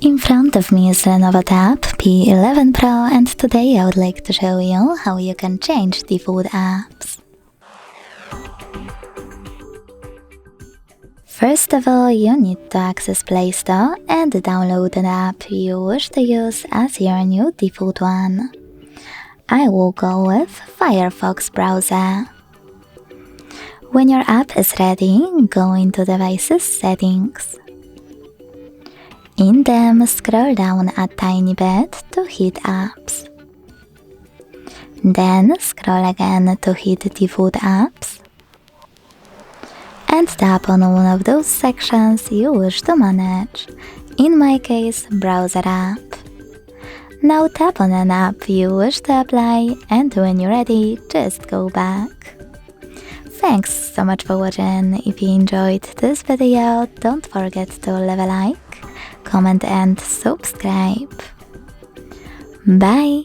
In front of me is LENOVO Tab P11 Pro, and today I would like to show you how you can change default apps. First of all, you need to access Play Store and download an app you wish to use as your new default one. I will go with Firefox browser. When your app is ready, go into Devices Settings. In them, scroll down a tiny bit to hit Apps. Then scroll again to hit Default Apps. And tap on one of those sections you wish to manage, in my case, Browser app. Now tap on an app you wish to apply, and when you're ready, just go back. Thanks so much for watching. If you enjoyed this video, don't forget to leave a like, comment and subscribe. Bye!